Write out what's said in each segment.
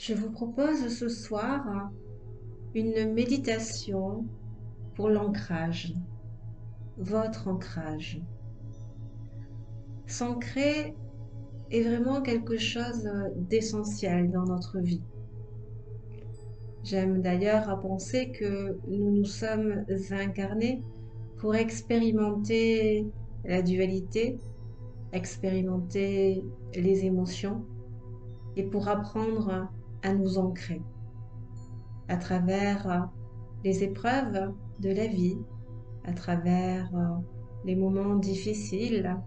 Je vous propose ce soir une méditation pour l'ancrage, votre ancrage. S'ancrer est vraiment quelque chose d'essentiel dans notre vie. J'aime d'ailleurs à penser que nous nous sommes incarnés pour expérimenter la dualité, expérimenter les émotions et pour apprendre à nous ancrer à travers les épreuves de la vie, à travers les moments difficiles,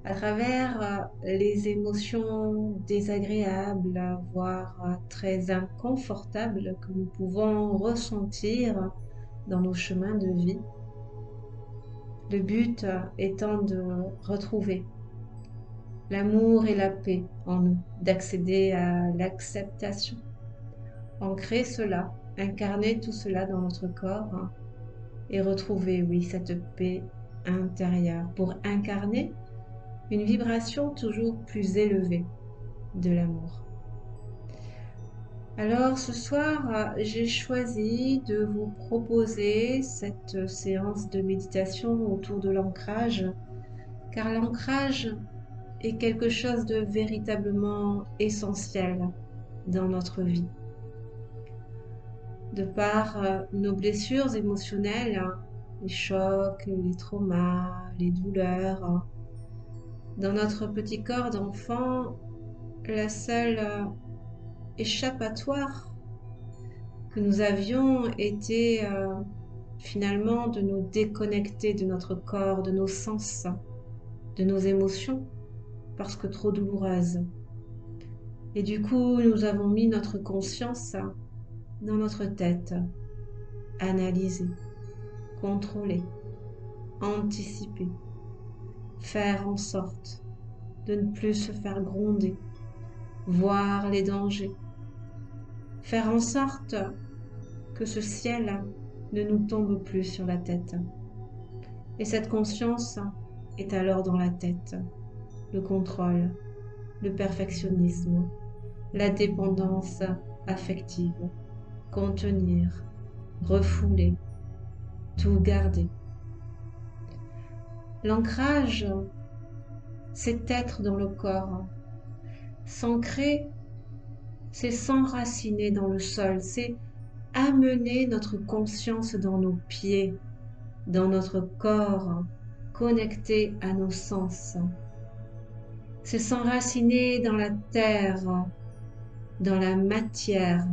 à travers les émotions désagréables, voire très inconfortables que nous pouvons ressentir dans nos chemins de vie. Le but étant de retrouver l'amour et la paix en nous, d'accéder à l'acceptation, ancrer cela, incarner tout cela dans notre corps et retrouver, oui, cette paix intérieure pour incarner une vibration toujours plus élevée de l'amour. Alors ce soir, j'ai choisi de vous proposer cette séance de méditation autour de l'ancrage, car l'ancrage est quelque chose de véritablement essentiel dans notre vie. De par nos blessures émotionnelles, les chocs, les traumas, les douleurs, dans notre petit corps d'enfant, la seule échappatoire que nous avions était finalement de nous déconnecter de notre corps, de nos sens, de nos émotions, parce que trop douloureuses. Et du coup, nous avons mis notre conscience dans notre tête, analyser, contrôler, anticiper, faire en sorte de ne plus se faire gronder, voir les dangers, faire en sorte que ce ciel ne nous tombe plus sur la tête. Et cette conscience est alors dans la tête, le contrôle, le perfectionnisme, la dépendance affective, contenir, refouler, tout garder. L'ancrage, c'est être dans le corps. S'ancrer, c'est s'enraciner dans le sol, c'est amener notre conscience dans nos pieds, dans notre corps, connecté à nos sens. C'est s'enraciner dans la terre, dans la matière,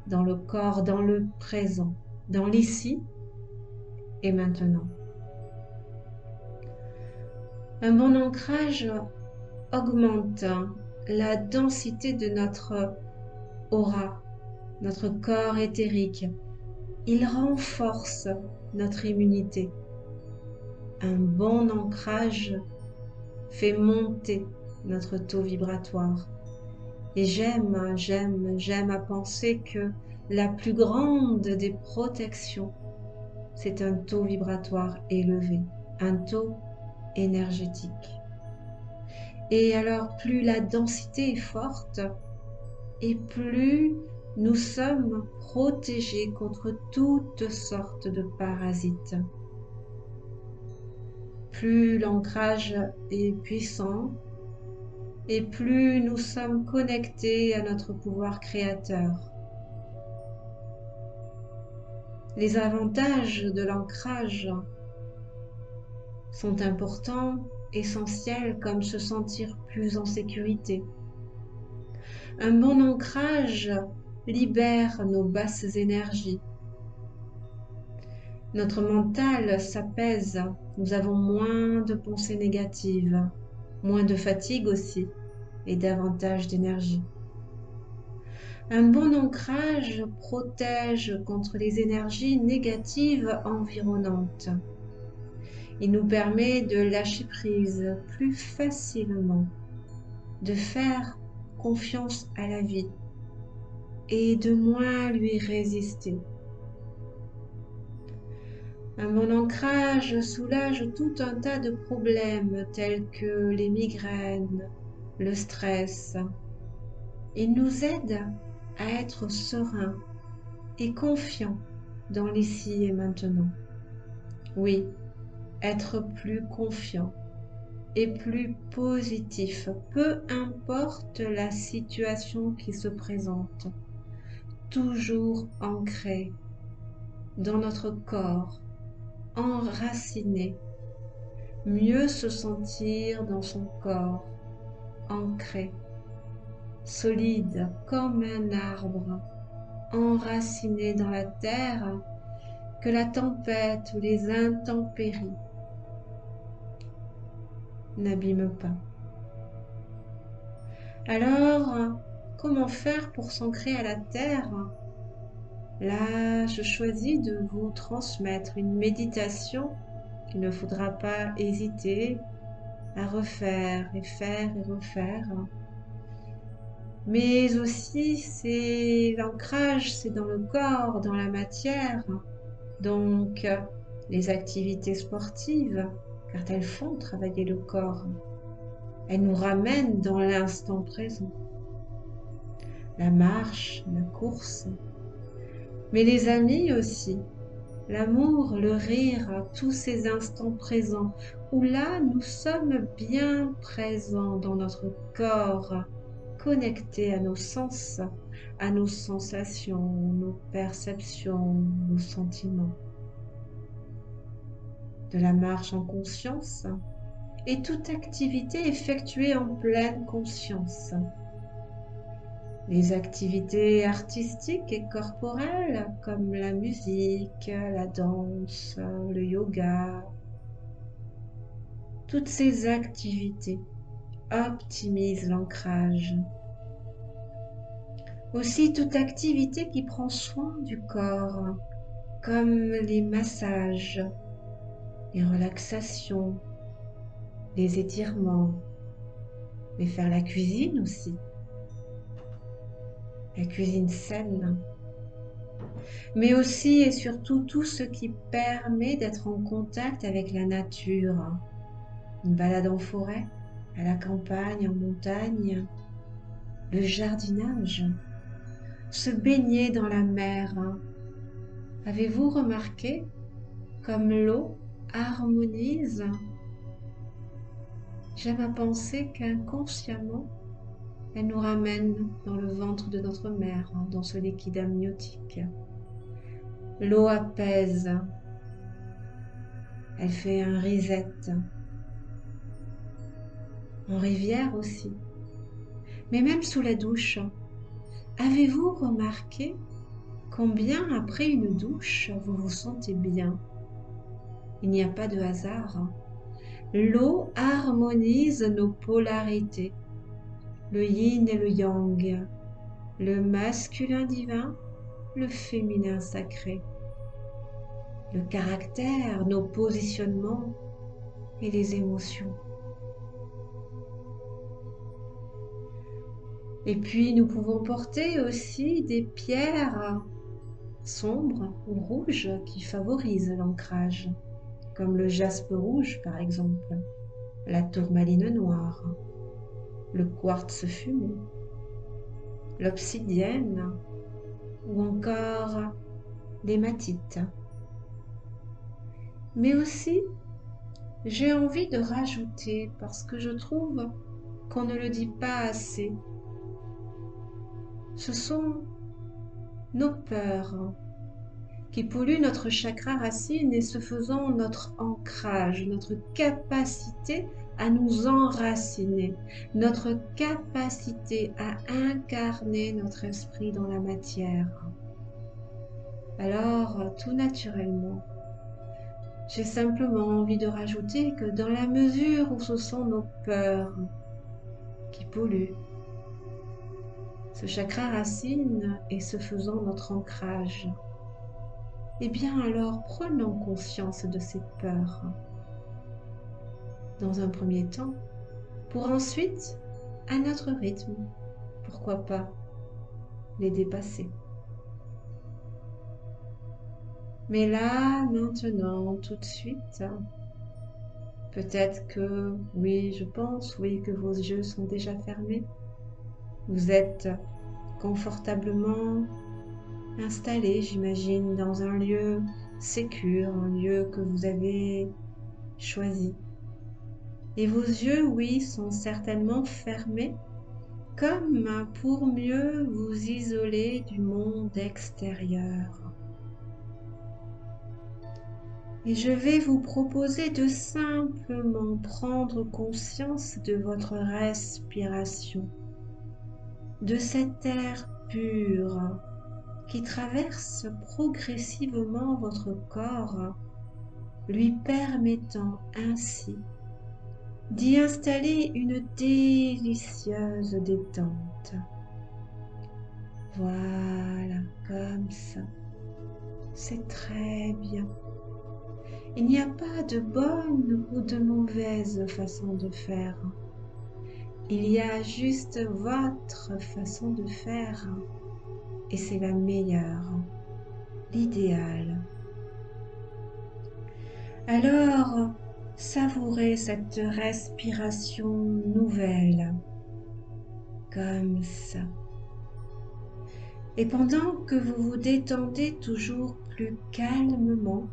dans le corps, dans le présent, dans l'ici et maintenant. Un bon ancrage augmente la densité de notre aura, notre corps éthérique. Il renforce notre immunité. Un bon ancrage fait monter notre taux vibratoire. Et j'aime à penser que la plus grande des protections, c'est un taux vibratoire élevé, un taux énergétique. Et alors, plus la densité est forte, et plus nous sommes protégés contre toutes sortes de parasites. Plus l'ancrage est puissant, et plus nous sommes connectés à notre pouvoir créateur. Les avantages de l'ancrage sont importants, essentiels, comme se sentir plus en sécurité. Un bon ancrage libère nos basses énergies. Notre mental s'apaise, nous avons moins de pensées négatives, moins de fatigue aussi, et davantage d'énergie. Un bon ancrage protège contre les énergies négatives environnantes. Il nous permet de lâcher prise plus facilement, de faire confiance à la vie et de moins lui résister. Un bon ancrage soulage tout un tas de problèmes tels que les migraines, le stress. Il nous aide à être serein et confiant dans l'ici et maintenant. Oui, être plus confiant et plus positif, peu importe la situation qui se présente, toujours ancré dans notre corps, enraciné, mieux se sentir dans son corps, ancré, solide comme un arbre, enraciné dans la terre, que la tempête ou les intempéries n'abîment pas. Alors, comment faire pour s'ancrer à la terre? Là, je choisis de vous transmettre une méditation qu'il ne faudra pas hésiter à refaire et faire et refaire. Mais aussi, c'est l'ancrage, c'est dans le corps, dans la matière. Donc, les activités sportives, car elles font travailler le corps. Elles nous ramènent dans l'instant présent. La marche, la course, mais les amis aussi. L'amour, le rire, tous ces instants présents où là nous sommes bien présents dans notre corps, connectés à nos sens, à nos sensations, nos perceptions, nos sentiments. De la marche en conscience et toute activité effectuée en pleine conscience. Les activités artistiques et corporelles comme la musique, la danse, le yoga, toutes ces activités optimisent l'ancrage. Aussi toute activité qui prend soin du corps, comme les massages, les relaxations, les étirements, mais faire la cuisine aussi, la cuisine saine, mais aussi et surtout tout ce qui permet d'être en contact avec la nature. Une balade en forêt, à la campagne, en montagne, le jardinage, se baigner dans la mer. Avez-vous remarqué comme l'eau harmonise? J'aime à penser qu'inconsciemment, elle nous ramène dans le ventre de notre mère, dans ce liquide amniotique. L'eau apaise, elle fait un reset. En rivière aussi, mais même sous la douche. Avez-vous remarqué combien après une douche vous vous sentez bien? Il n'y a pas de hasard. L'eau harmonise nos polarités, le yin et le yang, le masculin divin, le féminin sacré, le caractère, nos positionnements et les émotions. Et puis nous pouvons porter aussi des pierres sombres ou rouges qui favorisent l'ancrage, comme le jaspe rouge par exemple, la tourmaline noire, le quartz fumé, l'obsidienne ou encore l'hématite. Mais aussi, j'ai envie de rajouter, parce que je trouve qu'on ne le dit pas assez, ce sont nos peurs qui polluent notre chakra racine et ce faisant notre ancrage, notre capacité à nous enraciner, notre capacité à incarner notre esprit dans la matière. Alors, tout naturellement, j'ai simplement envie de rajouter que dans la mesure où ce sont nos peurs qui polluent ce chakra racine et ce faisant notre ancrage, eh bien alors prenons conscience de ces peurs dans un premier temps, pour ensuite, à notre rythme, pourquoi pas, les dépasser. Mais là, maintenant, tout de suite, peut-être que, oui, je pense, oui, que vos yeux sont déjà fermés. Vous êtes confortablement installé, j'imagine, dans un lieu sécure, un lieu que vous avez choisi. Et vos yeux, oui, sont certainement fermés, comme pour mieux vous isoler du monde extérieur. Et je vais vous proposer de simplement prendre conscience de votre respiration, de cet air pur qui traverse progressivement votre corps, lui permettant ainsi d'y installer une délicieuse détente. Voilà, comme ça. C'est très bien. Il n'y a pas de bonne ou de mauvaise façon de faire. Il y a juste votre façon de faire et c'est la meilleure, l'idéal. Alors, savourez cette respiration nouvelle, comme ça. Et pendant que vous vous détendez toujours plus calmement,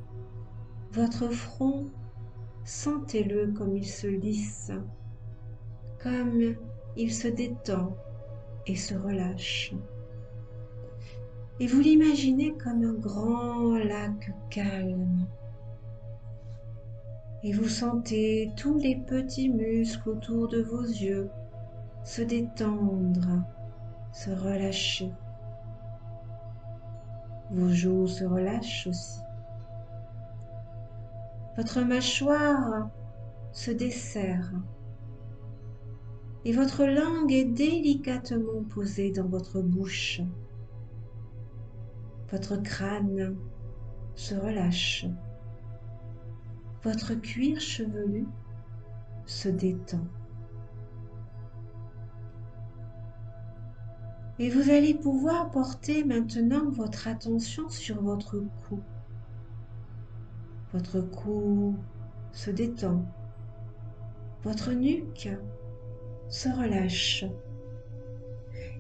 votre front, sentez-le comme il se lisse, comme il se détend et se relâche. Et vous l'imaginez comme un grand lac calme. Et vous sentez tous les petits muscles autour de vos yeux se détendre, se relâcher. Vos joues se relâchent aussi. Votre mâchoire se desserre et votre langue est délicatement posée dans votre bouche. Votre crâne se relâche. Votre cuir chevelu se détend. Et vous allez pouvoir porter maintenant votre attention sur votre cou. Votre cou se détend. Votre nuque se relâche.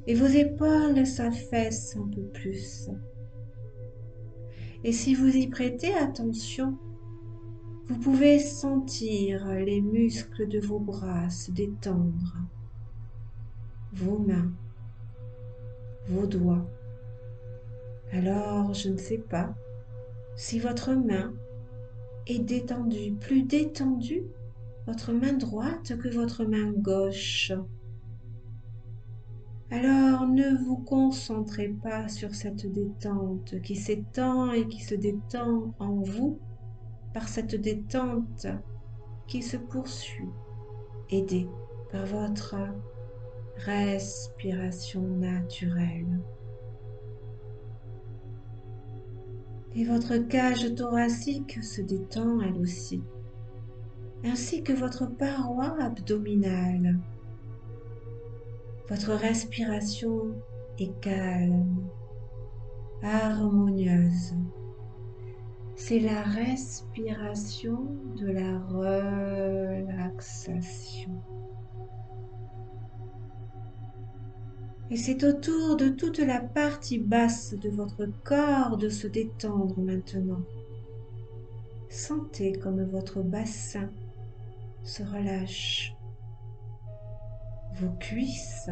Et vos épaules s'affaissent un peu plus. Et si vous y prêtez attention, vous pouvez sentir les muscles de vos bras se détendre, vos mains, vos doigts. Alors, je ne sais pas si votre main est détendue, plus détendue, votre main droite que votre main gauche. Alors, ne vous concentrez pas sur cette détente qui s'étend et qui se détend en vous par cette détente qui se poursuit, aidée par votre respiration naturelle. Et votre cage thoracique se détend elle aussi, ainsi que votre paroi abdominale. Votre respiration est calme, harmonieuse. C'est la respiration de la relaxation. Et c'est au tour de toute la partie basse de votre corps de se détendre maintenant. Sentez comme votre bassin se relâche. Vos cuisses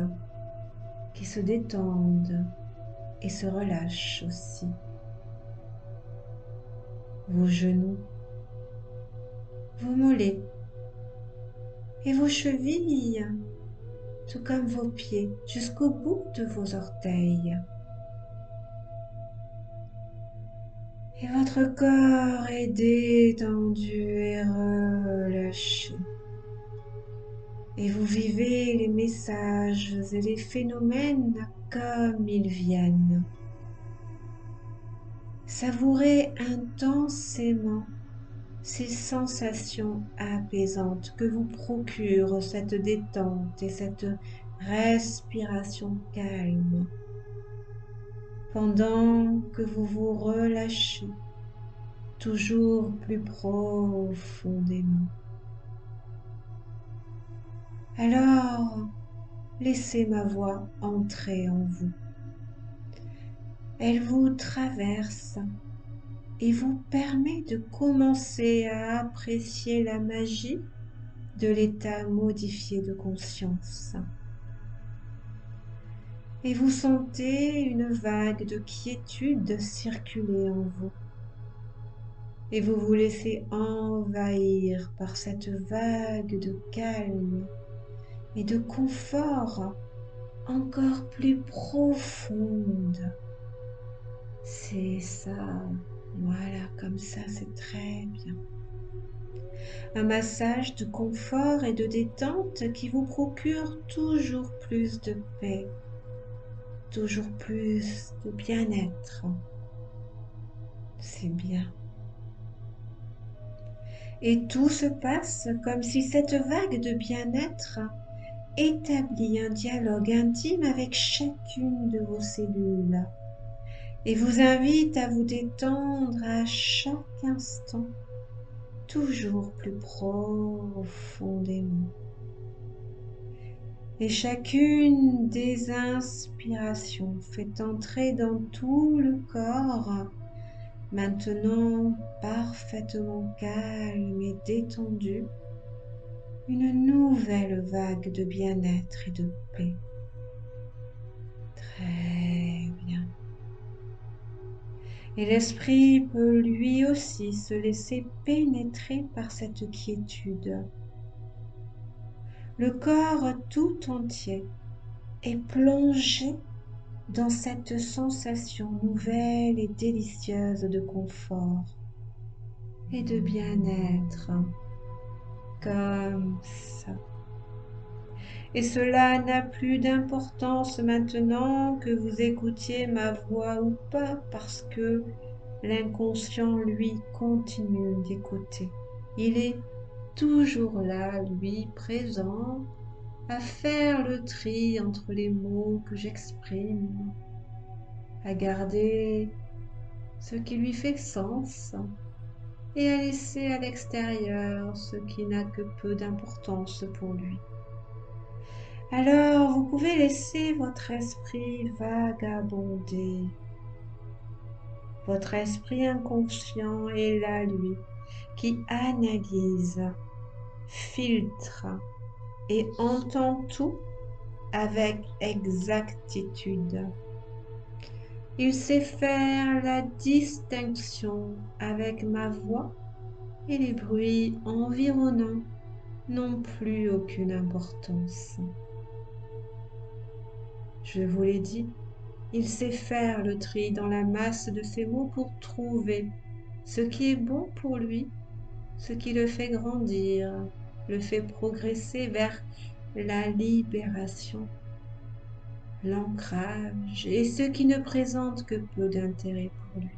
qui se détendent et se relâchent aussi. Vos genoux, vos mollets et vos chevilles, tout comme vos pieds jusqu'au bout de vos orteils. Et votre corps est détendu et relâché. Et vous vivez les messages et les phénomènes comme ils viennent. Savourez intensément ces sensations apaisantes que vous procure cette détente et cette respiration calme pendant que vous vous relâchez toujours plus profondément. Alors, laissez ma voix entrer en vous. Elle vous traverse et vous permet de commencer à apprécier la magie de l'état modifié de conscience. Et vous sentez une vague de quiétude circuler en vous. Et vous vous laissez envahir par cette vague de calme et de confort encore plus profonde. C'est ça. Voilà, comme ça, c'est très bien. Un massage de confort et de détente qui vous procure toujours plus de paix, toujours plus de bien-être. C'est bien. Et tout se passe comme si cette vague de bien-être établit un dialogue intime avec chacune de vos cellules et vous invite à vous détendre à chaque instant, toujours plus profondément. Et chacune des inspirations fait entrer dans tout le corps, maintenant parfaitement calme et détendu, une nouvelle vague de bien-être et de paix. Très bien. Et l'esprit peut lui aussi se laisser pénétrer par cette quiétude. Le corps tout entier est plongé dans cette sensation nouvelle et délicieuse de confort et de bien-être, comme ça. Et cela n'a plus d'importance maintenant que vous écoutiez ma voix ou pas, parce que l'inconscient, lui, continue d'écouter. Il est toujours là, lui, présent, à faire le tri entre les mots que j'exprime, à garder ce qui lui fait sens et à laisser à l'extérieur ce qui n'a que peu d'importance pour lui. Alors, vous pouvez laisser votre esprit vagabonder. Votre esprit inconscient est là, lui, qui analyse, filtre et entend tout avec exactitude. Il sait faire la distinction avec ma voix et les bruits environnants n'ont plus aucune importance. Je vous l'ai dit, il sait faire le tri dans la masse de ses mots pour trouver ce qui est bon pour lui, ce qui le fait grandir, le fait progresser vers la libération, l'ancrage et ce qui ne présente que peu d'intérêt pour lui.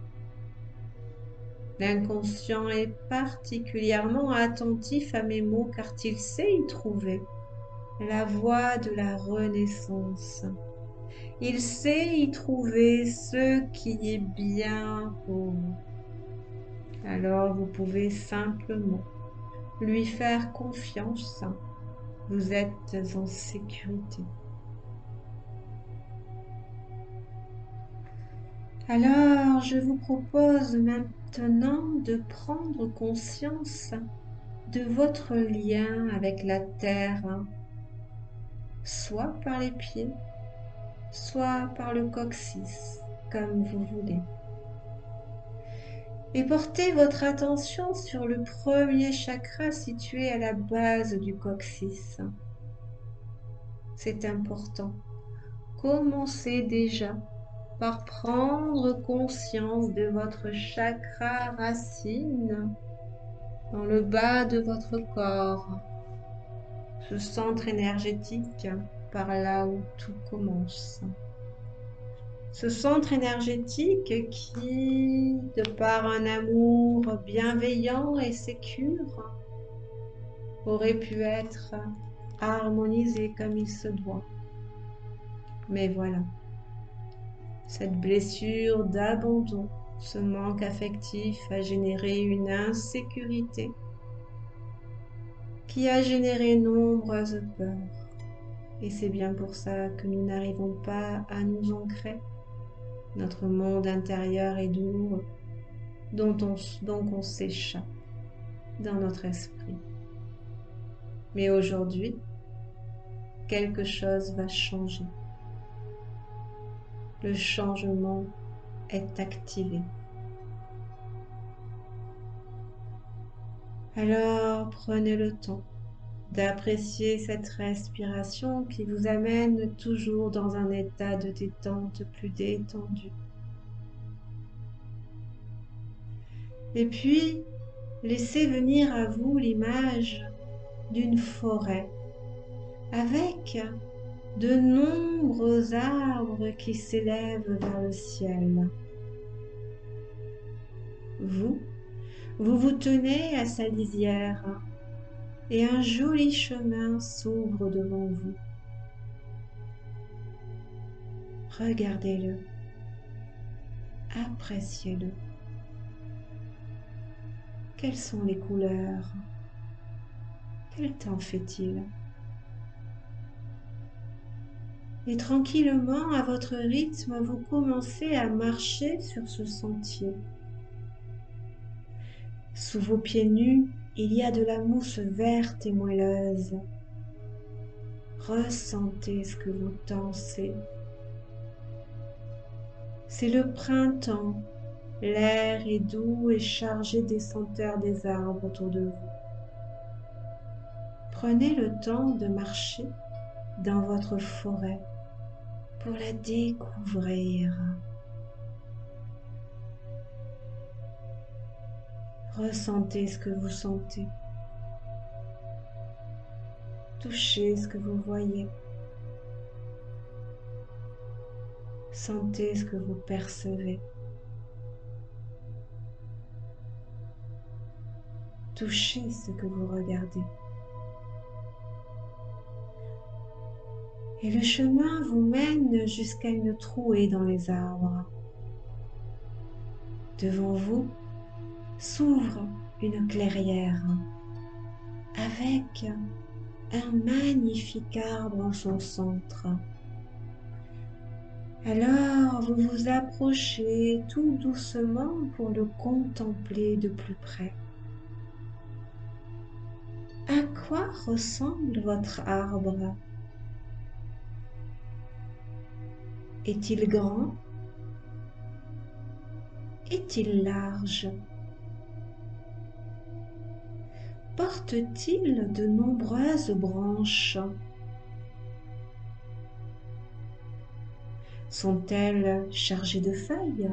L'inconscient est particulièrement attentif à mes mots car il sait y trouver la voie de la renaissance. Il sait y trouver ce qui est bien pour vous. Alors vous pouvez simplement lui faire confiance. Vous êtes en sécurité. Alors je vous propose maintenant de prendre conscience de votre lien avec la terre, soit par les pieds, soit par le coccyx, comme vous voulez. Et portez votre attention sur le premier chakra situé à la base du coccyx. C'est important. Commencez déjà par prendre conscience de votre chakra racine dans le bas de votre corps, ce centre énergétique par là où tout commence. Ce centre énergétique qui, de par un amour bienveillant et sécure, aurait pu être harmonisé comme il se doit. Mais voilà, cette blessure d'abandon, ce manque affectif a généré une insécurité qui a généré nombreuses peurs. Et c'est bien pour ça que nous n'arrivons pas à nous ancrer. Notre monde intérieur est douloureux, donc on s'échappe dans notre esprit. Mais aujourd'hui, quelque chose va changer. Le changement est activé. Alors prenez le temps d'apprécier cette respiration qui vous amène toujours dans un état de détente plus détendu. Et puis, laissez venir à vous l'image d'une forêt avec de nombreux arbres qui s'élèvent vers le ciel. Vous vous tenez à sa lisière et un joli chemin s'ouvre devant vous. Regardez-le, appréciez-le. Quelles sont les couleurs? Quel temps fait-il? Et tranquillement, à votre rythme, vous commencez à marcher sur ce sentier. Sous vos pieds nus, il y a de la mousse verte et moelleuse. Ressentez ce que vous dansez. C'est le printemps. L'air est doux et chargé des senteurs des arbres autour de vous. Prenez le temps de marcher dans votre forêt pour la découvrir. Ressentez ce que vous sentez. Touchez ce que vous voyez. Sentez ce que vous percevez. Touchez ce que vous regardez. Et le chemin vous mène jusqu'à une trouée dans les arbres. Devant vous s'ouvre une clairière avec un magnifique arbre en son centre. Alors vous vous approchez tout doucement pour le contempler de plus près. À quoi ressemble votre arbre? Est-il grand? Est-il large? Porte-t-il de nombreuses branches? Sont-elles chargées de feuilles?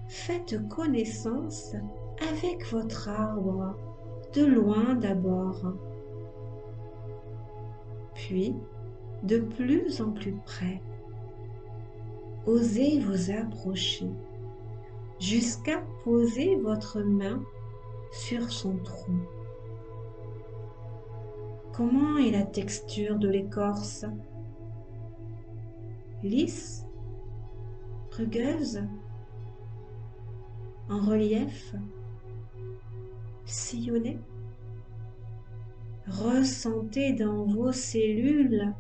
Faites connaissance avec votre arbre, de loin d'abord, puis de plus en plus près. Osez vous approcher jusqu'à poser votre main sur son tronc. Comment est la texture de l'écorce? Lisse? Rugueuse? En relief? Sillonnée? Ressentez dans vos cellules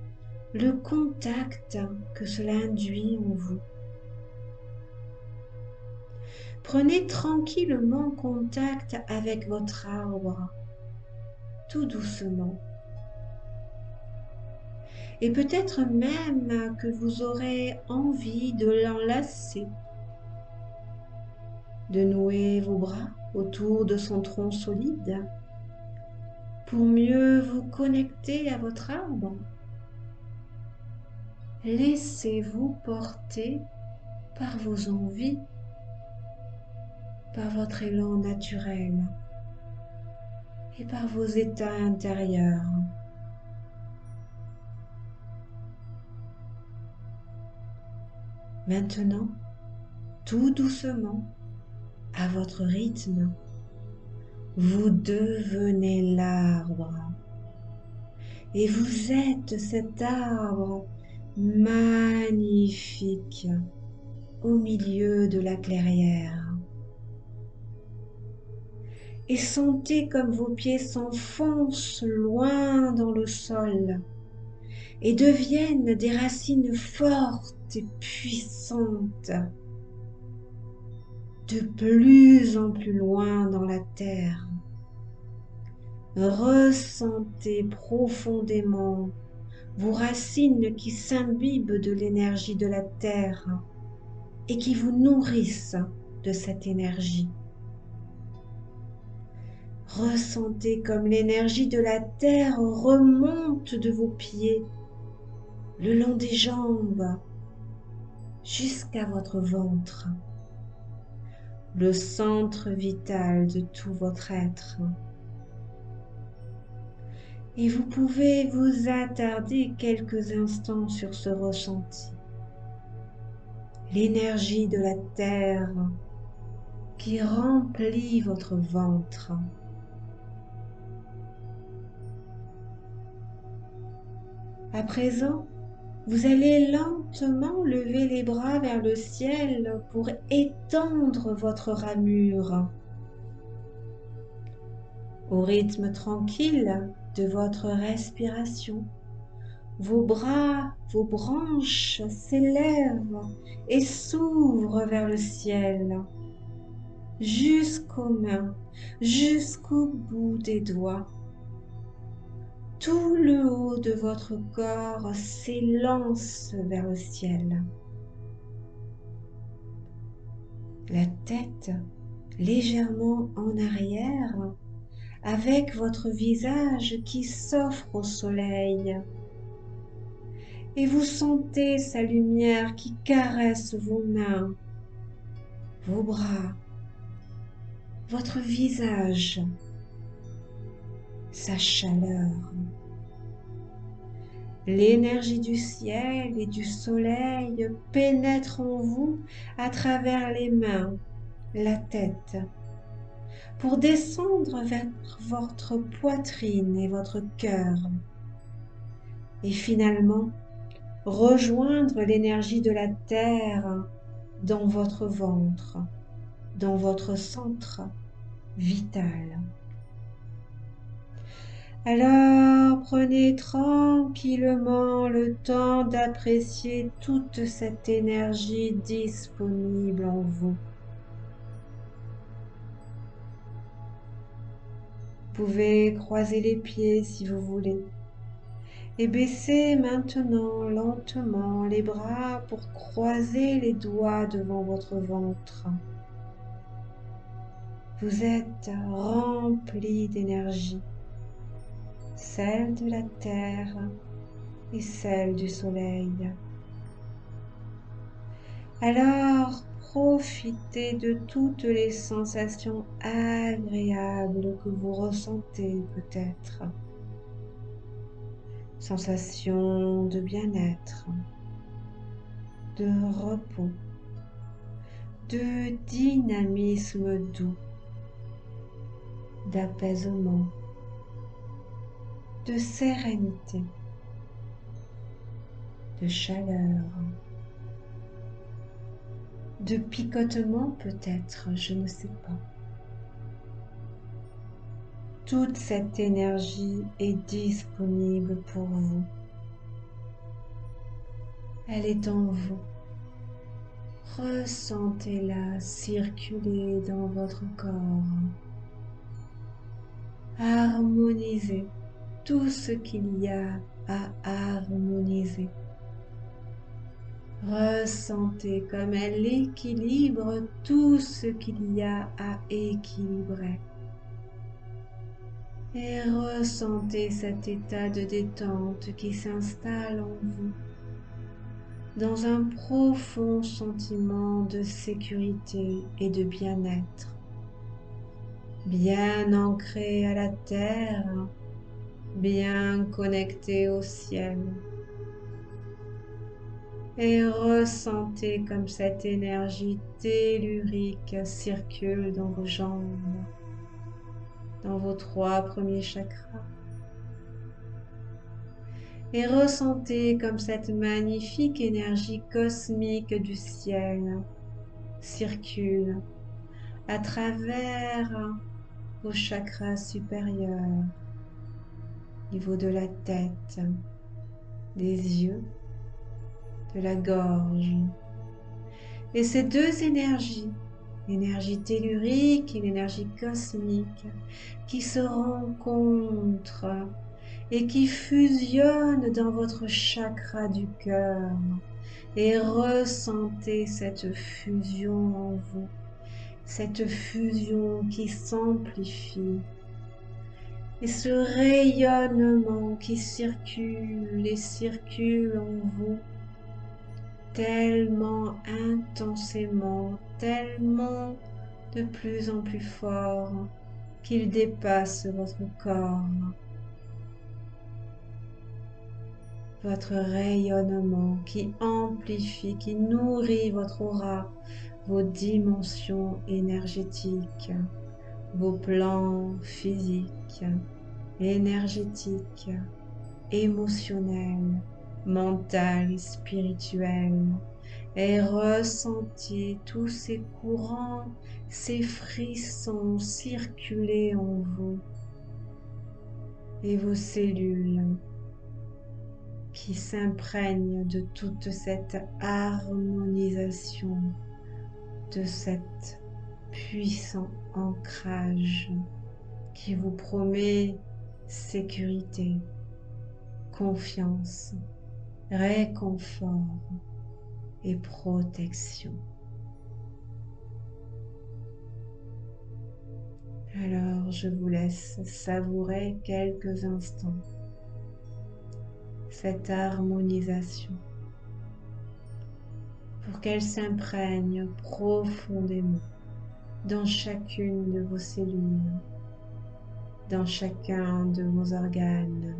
le contact que cela induit en vous. Prenez tranquillement contact avec votre arbre, tout doucement. Et peut-être même que vous aurez envie de l'enlacer, de nouer vos bras autour de son tronc solide pour mieux vous connecter à votre arbre. Laissez-vous porter par vos envies, par votre élan naturel et par vos états intérieurs. Maintenant, tout doucement, à votre rythme, vous devenez l'arbre. Et vous êtes cet arbre magnifique au milieu de la clairière. Et sentez comme vos pieds s'enfoncent loin dans le sol et deviennent des racines fortes et puissantes, de plus en plus loin dans la terre. Ressentez profondément vos racines qui s'imbibent de l'énergie de la terre et qui vous nourrissent de cette énergie. Ressentez comme l'énergie de la terre remonte de vos pieds, le long des jambes, jusqu'à votre ventre, le centre vital de tout votre être. Et vous pouvez vous attarder quelques instants sur ce ressenti. L'énergie de la terre qui remplit votre ventre. À présent, vous allez lentement lever les bras vers le ciel pour étendre votre ramure. Au rythme tranquille de votre respiration, vos bras, vos branches s'élèvent et s'ouvrent vers le ciel, jusqu'aux mains, jusqu'au bout des doigts. Tout le haut de votre corps s'élance vers le ciel. La tête légèrement en arrière, avec votre visage qui s'offre au soleil. Et vous sentez sa lumière qui caresse vos mains, vos bras, votre visage, sa chaleur. L'énergie du ciel et du soleil pénètre en vous à travers les mains, la tête, pour descendre vers votre poitrine et votre cœur. Et finalement, rejoindre l'énergie de la terre dans votre ventre, dans votre centre vital. Alors, prenez tranquillement le temps d'apprécier toute cette énergie disponible en vous. Vous pouvez croiser les pieds si vous voulez et baisser maintenant lentement les bras pour croiser les doigts devant votre ventre. Vous êtes rempli d'énergie, celle de la terre et celle du soleil. Alors, profitez de toutes les sensations agréables que vous ressentez peut-être. Sensations de bien-être, de repos, de dynamisme doux, d'apaisement, de sérénité, de chaleur, de picotement peut-être, je ne sais pas. Toute cette énergie est disponible pour vous. Elle est en vous. Ressentez-la circuler dans votre corps. Harmonisez tout ce qu'il y a à harmoniser. Ressentez comme elle équilibre tout ce qu'il y a à équilibrer. Et ressentez cet état de détente qui s'installe en vous dans un profond sentiment de sécurité et de bien-être. Bien ancré à la terre, bien connecté au ciel. Et ressentez comme cette énergie tellurique circule dans vos jambes, dans vos 3 premiers chakras. Et ressentez comme cette magnifique énergie cosmique du ciel circule à travers vos chakras supérieurs, au niveau de la tête, des yeux, de la gorge. Et ces deux énergies, l'énergie tellurique et l'énergie cosmique, qui se rencontrent et qui fusionnent dans votre chakra du cœur. Et ressentez cette fusion en vous, cette fusion qui s'amplifie. Et ce rayonnement qui circule et circule en vous tellement intensément, tellement de plus en plus fort qu'il dépasse votre corps. Votre rayonnement qui amplifie, qui nourrit votre aura, vos dimensions énergétiques, vos plans physiques, énergétiques, émotionnels, mentaux, spirituels, et ressentez tous ces courants, ces frissons circuler en vous et vos cellules qui s'imprègnent de toute cette harmonisation, de cet puissant ancrage qui vous promet sécurité, confiance, réconfort et protection. Alors je vous laisse savourer quelques instants cette harmonisation pour qu'elle s'imprègne profondément dans chacune de vos cellules, dans chacun de vos organes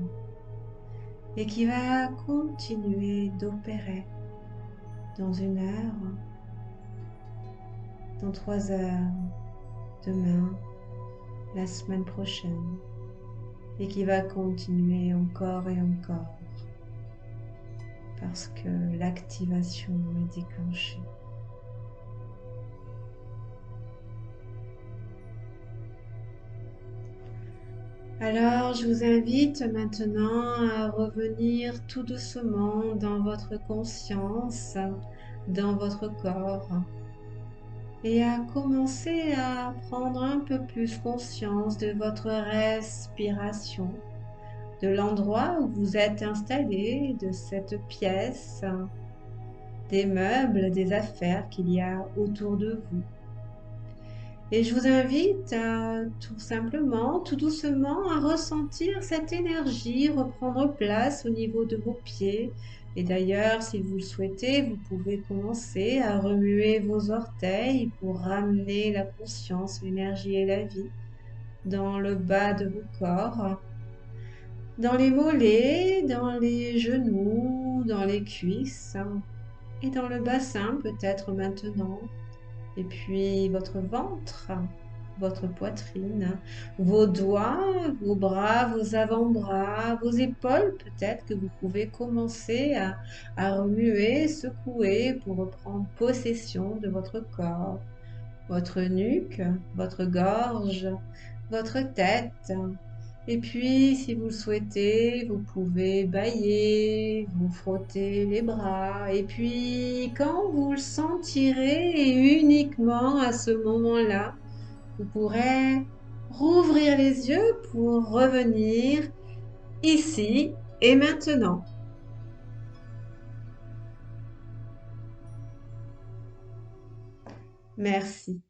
et qui va continuer d'opérer dans 1 heure, dans 3 heures, demain, la semaine prochaine et qui va continuer encore et encore parce que l'activation est déclenchée. Alors, je vous invite maintenant à revenir tout doucement dans votre conscience, dans votre corps, et à commencer à prendre un peu plus conscience de votre respiration, de l'endroit où vous êtes installé, de cette pièce, des meubles, des affaires qu'il y a autour de vous. Et je vous invite à tout simplement, tout doucement, à ressentir cette énergie reprendre place au niveau de vos pieds. Et d'ailleurs, si vous le souhaitez, vous pouvez commencer à remuer vos orteils pour ramener la conscience, l'énergie et la vie dans le bas de vos corps, dans les mollets, dans les genoux, dans les cuisses et dans le bassin peut-être maintenant. Et puis votre ventre, votre poitrine, vos doigts, vos bras, vos avant-bras, vos épaules, peut-être que vous pouvez commencer à remuer, secouer pour reprendre possession de votre corps, votre nuque, votre gorge, votre tête. Et puis, si vous le souhaitez, vous pouvez bâiller, vous frotter les bras. Et puis, quand vous le sentirez, et uniquement à ce moment-là, vous pourrez rouvrir les yeux pour revenir ici et maintenant. Merci.